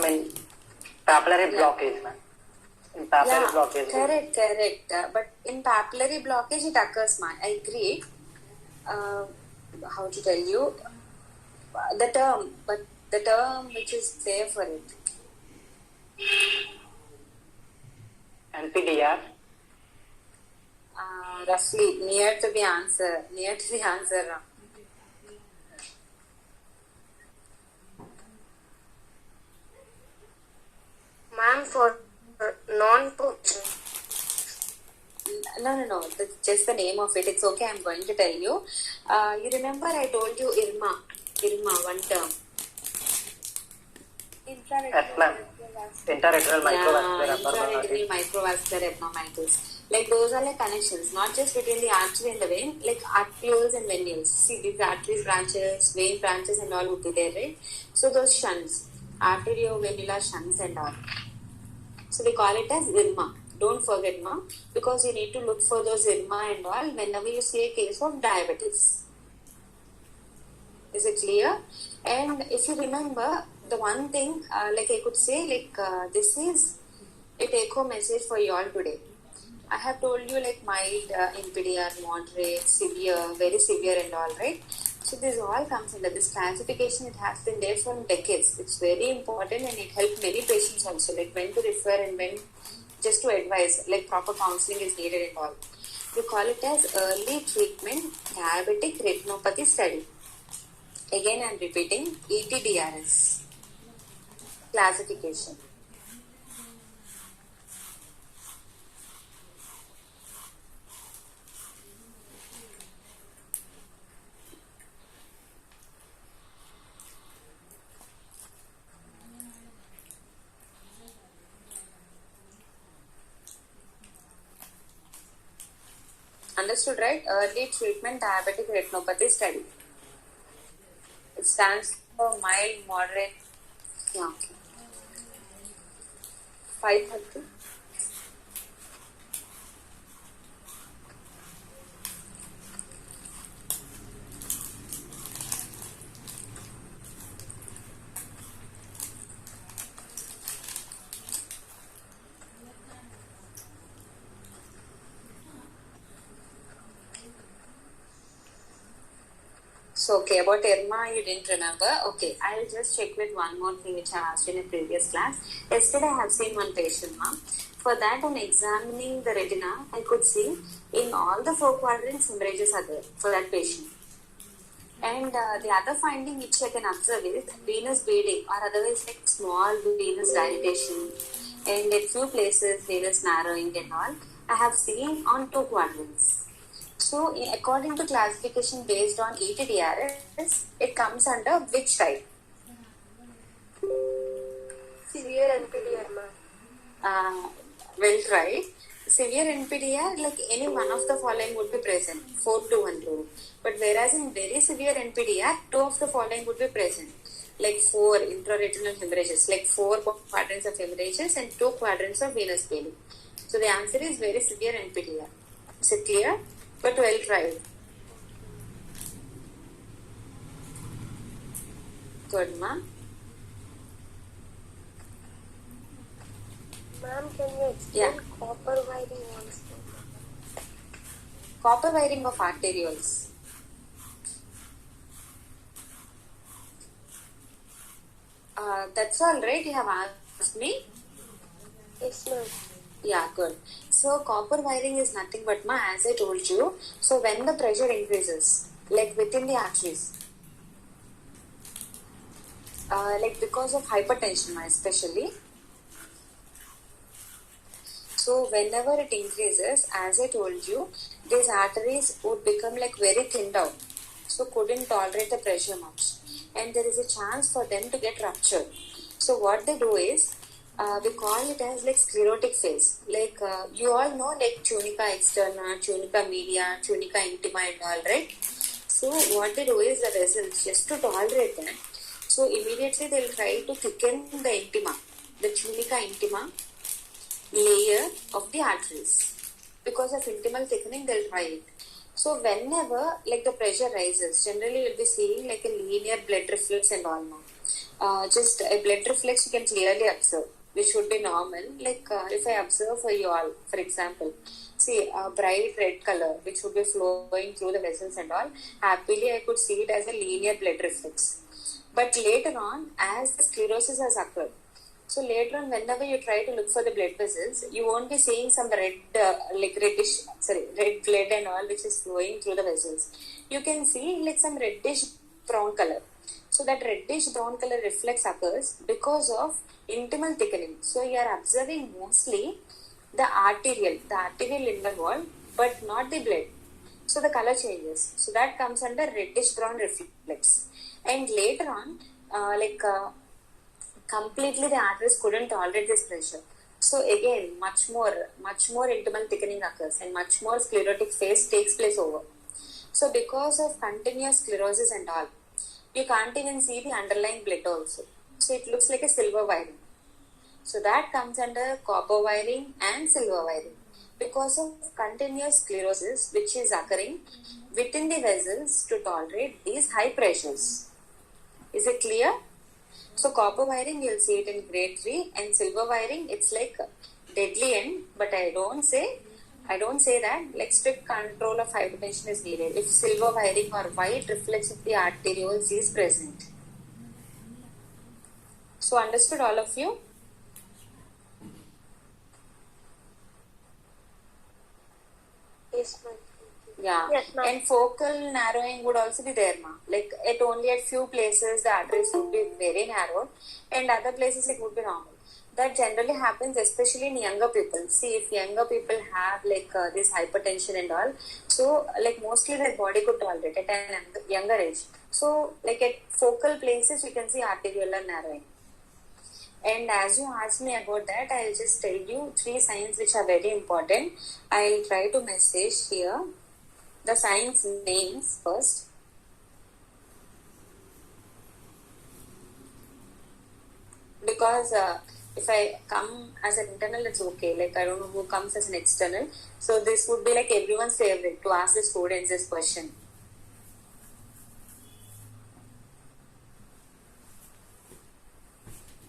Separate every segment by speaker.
Speaker 1: mean, papillary blockage, man. In papillary blockage.
Speaker 2: Correct. But in papillary blockage, it occurs, man. I agree. How to tell you? The term which is there for it.
Speaker 1: NPDR.
Speaker 2: Roughly near to the answer.
Speaker 3: Ma'am, for non-poaching.
Speaker 2: No. That's just the name of it. It's okay. I'm going to tell you. You remember I told you IRMA, one term.
Speaker 1: Intraretinal
Speaker 2: microvascular abnormalities. Like those are like connections, not just between the artery and the vein, like arterioles and venules. See, these arteries branches, vein branches and all would be there, right? So those shunts, arteriovenular shunts and all. So we call it as IRMA. Don't forget, ma, because you need to look for those IRMA and all whenever you see a case of diabetes. Is it clear? And if you remember, the one thing, like I could say, like this is a take-home message for you all today. I have told you like mild, NPDR, moderate, severe, very severe and all, right? So this all comes under this classification. It has been there for decades. It's very important and it helps many patients also, like when to refer and when just to advise, like proper counseling is needed and all. We call it as early treatment diabetic retinopathy study. Again, I'm repeating, ETDRS classification. Understood, right? Early treatment diabetic retinopathy study. It stands for mild, moderate. Yeah. 530. So, okay, about IRMA, you didn't remember. Okay, I'll just check with one more thing which I asked in a previous class. Yesterday, I have seen one patient, ma'am. For that, on examining the retina, I could see in all the 4 quadrants, hemorrhages are there for that patient. And the other finding which I can observe is venous bleeding or otherwise like small venous dilatation and at few places venous narrowing and all. I have seen on 2 quadrants. So, according to classification based on ETDRS, it comes under which type?
Speaker 3: Severe NPDR, ma'am.
Speaker 2: Well tried. Severe NPDR, like any one of the following would be present, 4-1 rule. But whereas in very severe NPDR, 2 of the following would be present, like 4 intraretinal hemorrhages, like 4 quadrants of hemorrhages and 2 quadrants of venous bleeding. So the answer is very severe NPDR. Is it clear? But well tried. Good, ma'am.
Speaker 3: Ma'am, can you explain copper wiring once more?
Speaker 2: Copper wiring of arterioles. That's all right, you have asked me?
Speaker 3: Yes, ma'am.
Speaker 2: Yeah, good. So copper wiring is nothing but, as I told you, so when the pressure increases, like within the arteries, like because of hypertension especially, so whenever it increases, as I told you, these arteries would become like very thinned out, so couldn't tolerate the pressure much, and there is a chance for them to get ruptured. So what they do is, we call it as like sclerotic phase. Like you all know like tunica externa, tunica media, tunica intima and all, right? So what they do is the vessels, just to tolerate that, so immediately they'll try to thicken the intima, the tunica intima layer of the arteries. Because of intimal thickening, they'll try it. So whenever like the pressure rises, generally you'll be seeing like a linear blood reflux and all now. just a blood reflex you can clearly observe, which would be normal. Like if I observe for you all, for example, see a bright red color, which would be flowing through the vessels and all, happily I could see it as a linear blood reflex. But later on, as the sclerosis has occurred, so later on, whenever you try to look for the blood vessels, you won't be seeing some red, red blood and all, which is flowing through the vessels. You can see like some reddish brown color. So that reddish brown color reflex occurs because of intimal thickening. So you are observing mostly the arterial inner wall, but not the blood. So the color changes. So that comes under reddish brown reflex. And later on, completely the arteries couldn't tolerate this pressure. So again, much more intimal thickening occurs and much more sclerotic phase takes place over. So because of continuous sclerosis and all, you can't even see the underlying blood also. So it looks like a silver wiring. So that comes under copper wiring and silver wiring. Because of continuous sclerosis which is occurring within the vessels to tolerate these high pressures. Is it clear? So copper wiring, you'll see it in grade 3, and silver wiring, it's like deadly end, but I don't say that like strict control of hypertension is needed if silver wiring or white reflex of the arterioles is present. So understood all of you?
Speaker 3: Yes, ma'am.
Speaker 2: Yeah.
Speaker 3: Yes, ma'am.
Speaker 2: And focal narrowing would also be there, ma. Like at few places the arteries would be very narrow, and other places it would be normal. That generally happens especially in younger people. See, if younger people have this hypertension and all, so like mostly their body could tolerate at an younger age. So like at focal places you can see arteriolar narrowing. And as you asked me about that, I'll just tell you 3 signs which are very important. I'll try to message here the signs names first. Because if I come as an internal, it's okay. Like I don't know who comes as an external. So this would be like everyone's favorite to ask the students this question.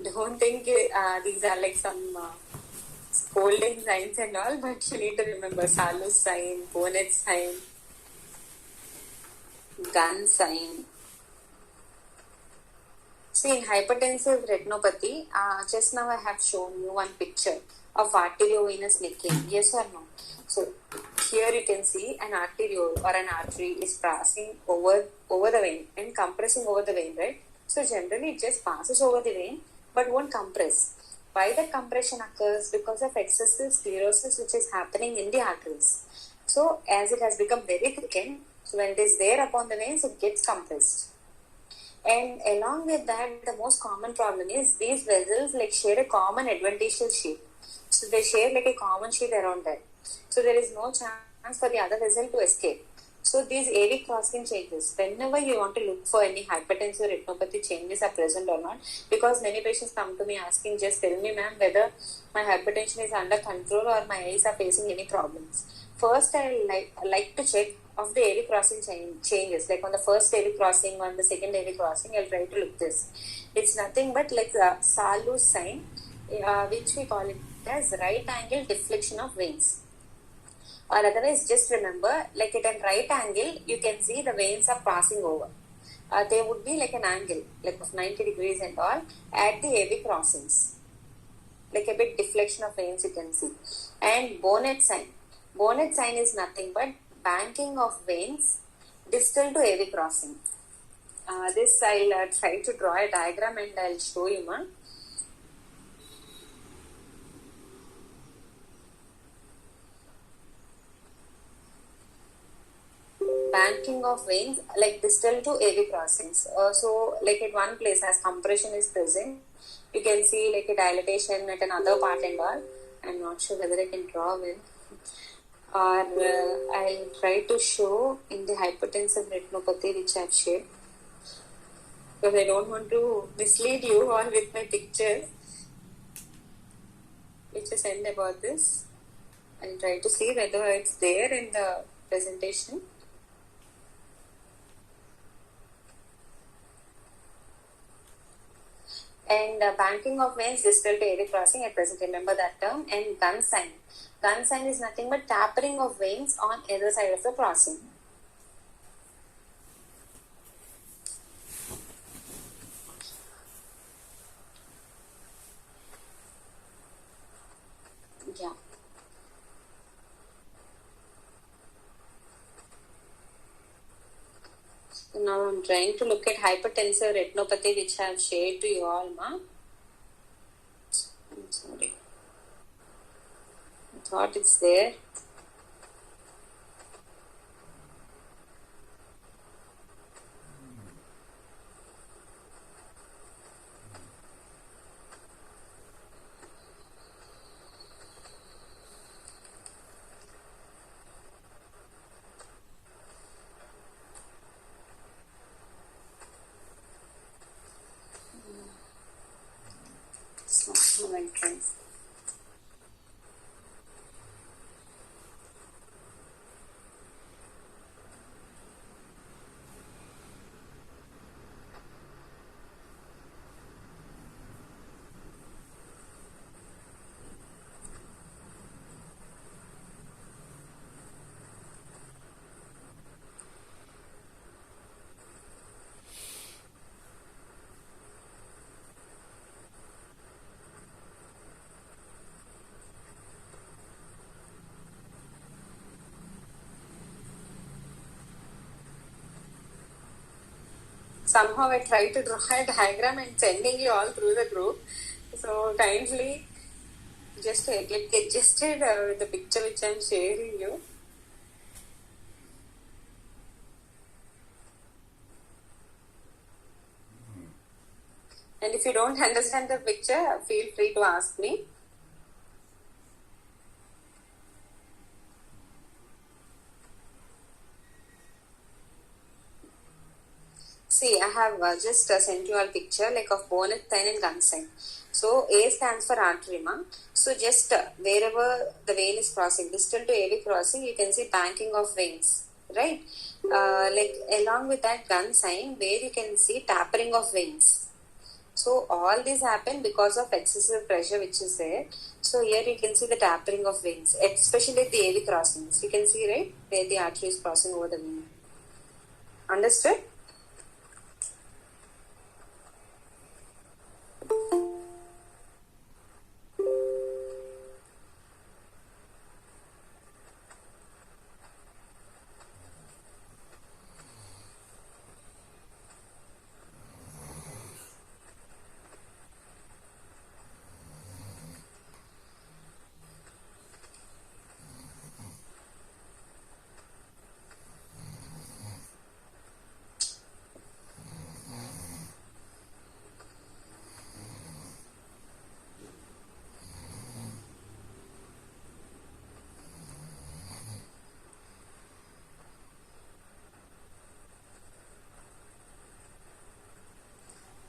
Speaker 2: Don't think these are like some scolding signs and all, but you need to remember Salus sign, Bonnet sign, gun sign. See, in hypertensive retinopathy, just now I have shown you one picture of arteriovenous necking. Yes or no? So here you can see an arteriole or an artery is passing over the vein and compressing over the vein, right? So generally it just passes over the vein but won't compress. Why that compression occurs? Because of excessive sclerosis which is happening in the arteries. So as it has become very thickened, so when it is there upon the veins, it gets compressed. And along with that, the most common problem is these vessels like share a common adventitial sheath. So they share like a common sheath around that. So there is no chance for the other vessel to escape. So these AV crossing changes, whenever you want to look for any hypertensive retinopathy changes are present or not, because many patients come to me asking, just tell me ma'am whether my hypertension is under control or my eyes are facing any problems. First, I like to check of the AV crossing changes, like on the first AV crossing, on the second AV crossing, I'll try to look this. It's nothing but like the Salus sign, which we call it as right angle deflection of veins. Or otherwise, just remember, like at a right angle, you can see the veins are passing over. They would be like an angle, like of 90 degrees and all, at the AV crossings. Like a bit deflection of veins you can see. And Bonnet sign. Bonnet sign is nothing but banking of veins distal to AV crossing. This I'll try to draw a diagram and I'll show you, ma. Banking of veins like distal to AV crossings. So like at one place as compression is present, you can see like a dilatation at another part and all. I'm not sure whether I can draw well. Or I'll try to show in the hypertensive retinopathy which I've shared. Because I don't want to mislead you all with my pictures which I sent about this. I'll try to see whether it's there in the presentation. And banking of veins distal to AV crossing at present, remember that term. And gun sign. Gun sign is nothing but tapering of veins on either side of the crossing. Yeah. So now I'm trying to look at hypertensive retinopathy, which I have shared to you all, ma. I'm sorry. I thought it's there. It's not my entrance. Somehow I tried to draw a diagram and sending you all through the group. So kindly just get adjusted with the picture which I'm sharing you. And if you don't understand the picture, feel free to ask me. See, I have just sent you all picture like of bonnet sign and gun sign. So A stands for artery, ma. So just wherever the vein is crossing, distal to AV crossing, you can see banking of veins, right? Like along with that gun sign, where you can see tapering of veins. So all this happen because of excessive pressure which is there. So here you can see the tapering of veins, especially at the AV crossings. You can see, right, where the artery is crossing over the vein. Understood?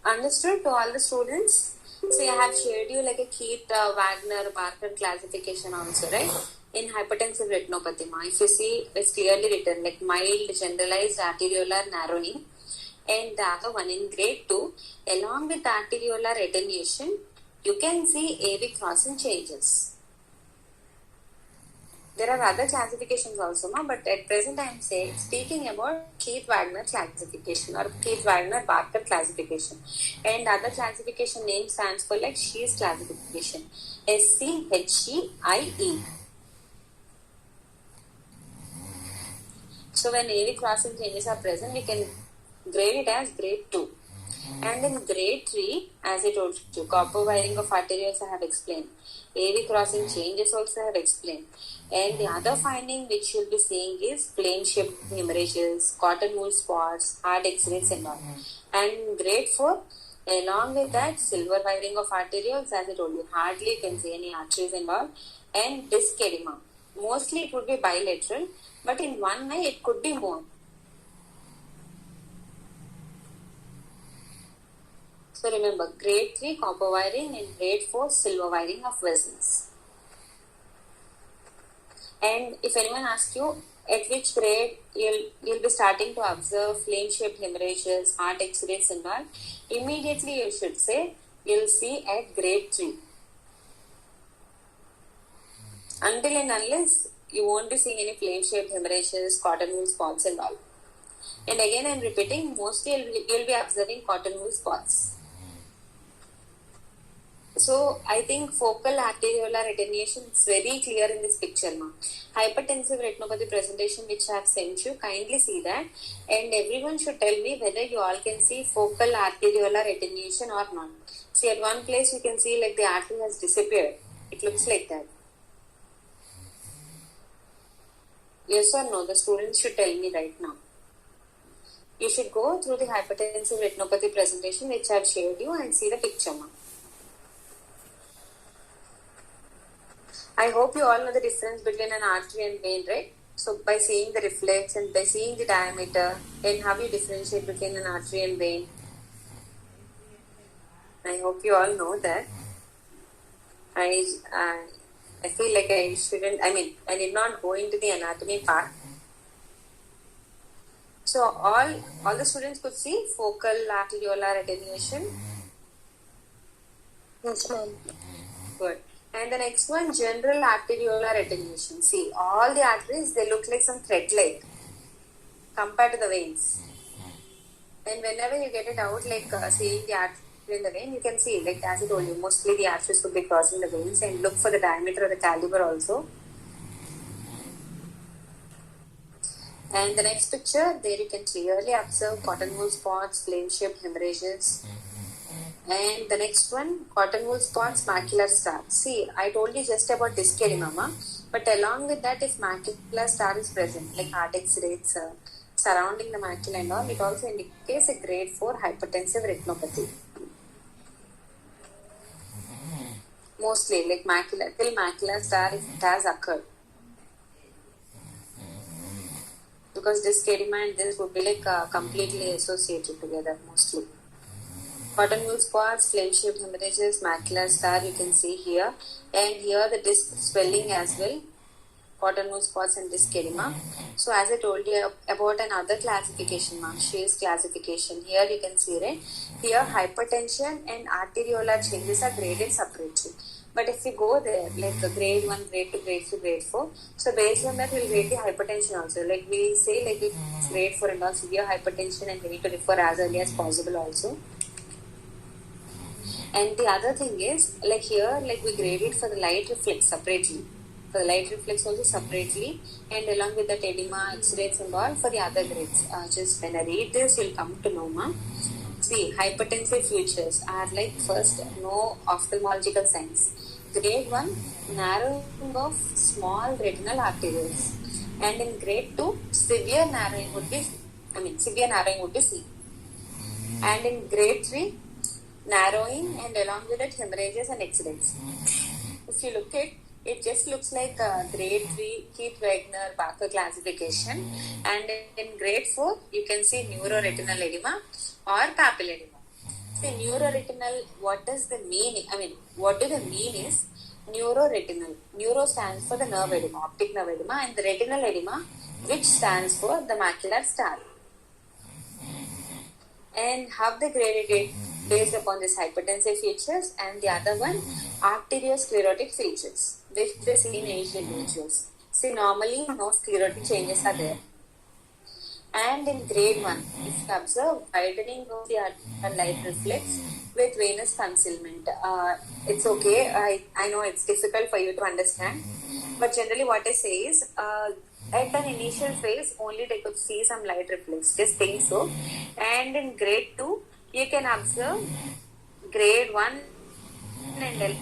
Speaker 2: Understood to all the students? See, I have shared you like a Keith Wagner Barker classification also, right? In hypertensive retinopathy, ma. If you see, it's clearly written like mild generalized arteriolar narrowing, and the other one in grade 2, along with arteriolar attenuation, you can see AV crossing changes. There are other classifications also, ma, but at present I am speaking about Keith Wagner classification or Keith Wagner Barker classification. And other classification name stands for like Schee's classification. SCHEIE. So when AV crossing changes are present, we can grade it as grade 2. And in grade 3, as I told you, copper wiring of arterioles I have explained. AV crossing changes also I have explained. And the other finding which you'll be seeing is flame-shaped hemorrhages, cotton wool spots, hard X-rays and all. And grade 4, along with that, silver wiring of arterioles, as I told you, hardly you can see any arteries and all. And disc edema. Mostly it would be bilateral, but in one eye it could be more. So remember, grade 3 copper wiring and grade 4 silver wiring of vessels. And if anyone asks you at which grade you'll be starting to observe flame-shaped hemorrhages, heart X-rays and all, immediately you should say you'll see at grade 3. Until and unless you won't be seeing any flame-shaped hemorrhages, cotton wool spots and all. And again, I'm repeating, mostly you'll be observing cotton wool spots. So I think focal arteriolar attenuation is very clear in this picture, ma. Hypertensive retinopathy presentation which I have sent you, kindly see that, and everyone should tell me whether you all can see focal arteriolar attenuation or not. See, at one place you can see like the artery has disappeared. It looks like that. Yes or no? The students should tell me right now. You should go through the hypertensive retinopathy presentation which I have shared you and see the picture, ma. I hope you all know the difference between an artery and vein, right? So by seeing the reflex and by seeing the diameter and how you differentiate between an artery and vein. I hope you all know that. I feel like I shouldn't, I did not go into the anatomy part. So all the students could see focal arteriolar attenuation.
Speaker 3: Yes, ma'am.
Speaker 2: Good. And the next one, general arteriolar attenuation. See, all the arteries, they look like some thread-like compared to the veins. And whenever you get it out, like seeing the artery in the vein, you can see, like as I told you, mostly the arteries would be crossing the veins, and look for the diameter or the caliber also. And the next picture, there you can clearly observe cotton wool spots, flame-shaped hemorrhages. And the next one, cotton wool spots, macular star. See, I told you just about disc edema, but along with that, if macular star is present, like heart X-rays surrounding the macula and all, it also indicates a grade 4 hypertensive retinopathy. Mostly, like macular star, if it has occurred. Because disc edema and this would be like completely associated together, mostly. Cotton wool spots, flame-shaped hemorrhages, macular star you can see here, and here the disc swelling as well, cotton wool spots and disc edema. So as I told you about another classification, Shea's classification, here you can see, right, here hypertension and arteriolar changes are graded separately. But if we go there, like the grade 1, grade 2, grade 3, grade 4, so based on that we'll grade the hypertension also. Like we say, like it's grade 4 and all severe hypertension, and we need to refer as early as possible also. And the other thing is, like here, like we grade it for the light reflex separately. For the light reflex also separately, and along with that edema, X-rays and all for the other grades. Just when I read this, you'll come to know, ma. See, hypertensive features are like first, no ophthalmological signs. Grade 1, narrowing of small retinal arteries. And in grade 2, severe narrowing would be seen. And in grade 3, narrowing and along with it hemorrhages and X-rays. If you look at it, just looks like grade 3 Keith Wagner Barker classification, and in grade 4 you can see neuroretinal edema or papillary edema. See, neuroretinal, what does the mean? What do the mean is neuroretinal. Neuro stands for the nerve edema, optic nerve edema, and the retinal edema, which stands for the macular star. And how they graded it based upon this hypertensive features, and the other one arteriosclerotic features, which they see in Asian individuals. See, normally no sclerotic changes are there. And in grade 1, if you observe widening of the arterial light reflex with venous concealment, it's okay. I know it's difficult for you to understand, but generally what I say is, at an initial phase, only they could see some light reflex, just think so. And in grade 2, you can observe grade 1 and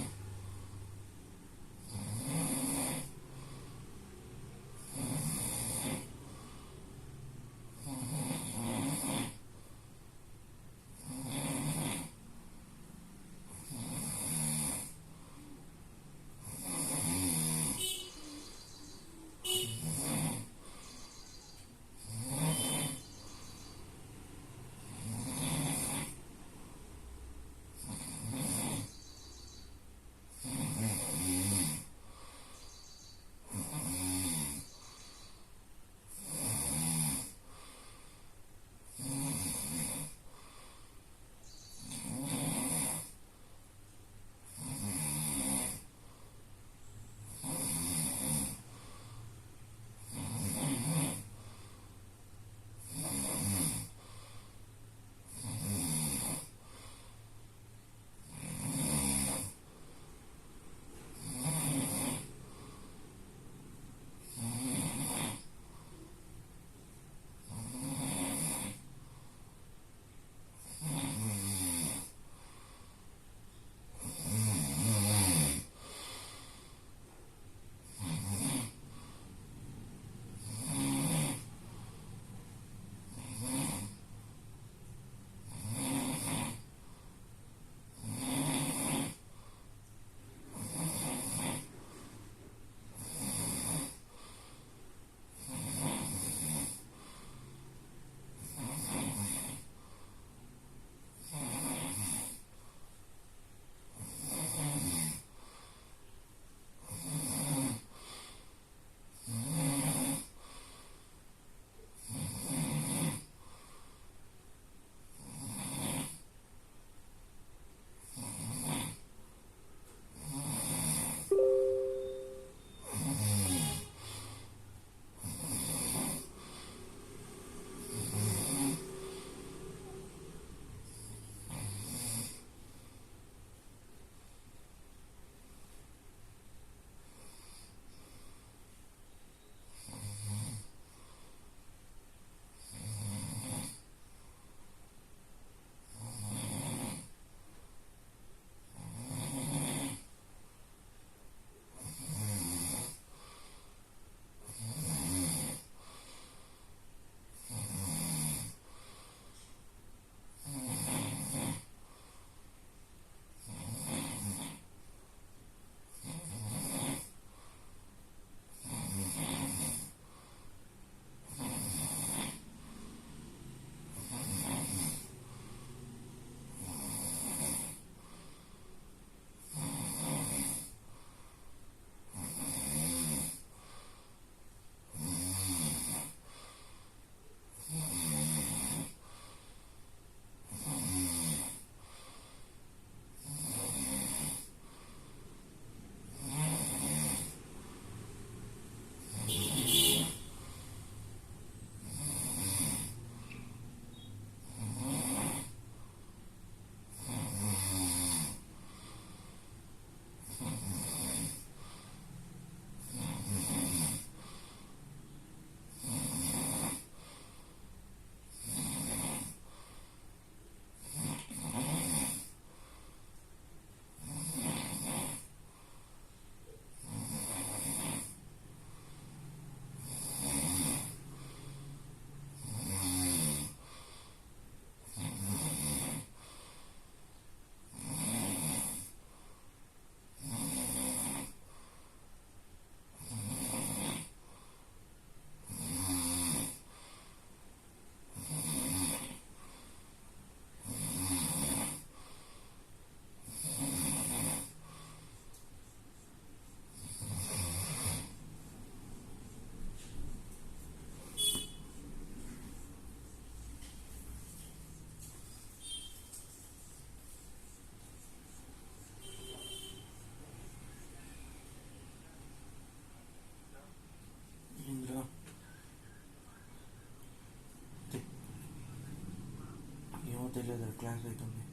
Speaker 4: తెలియదు class అవుతుంది.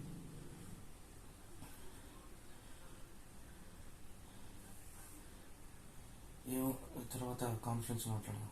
Speaker 4: ఏమో తర్వాత conference మాట్లాడదాం.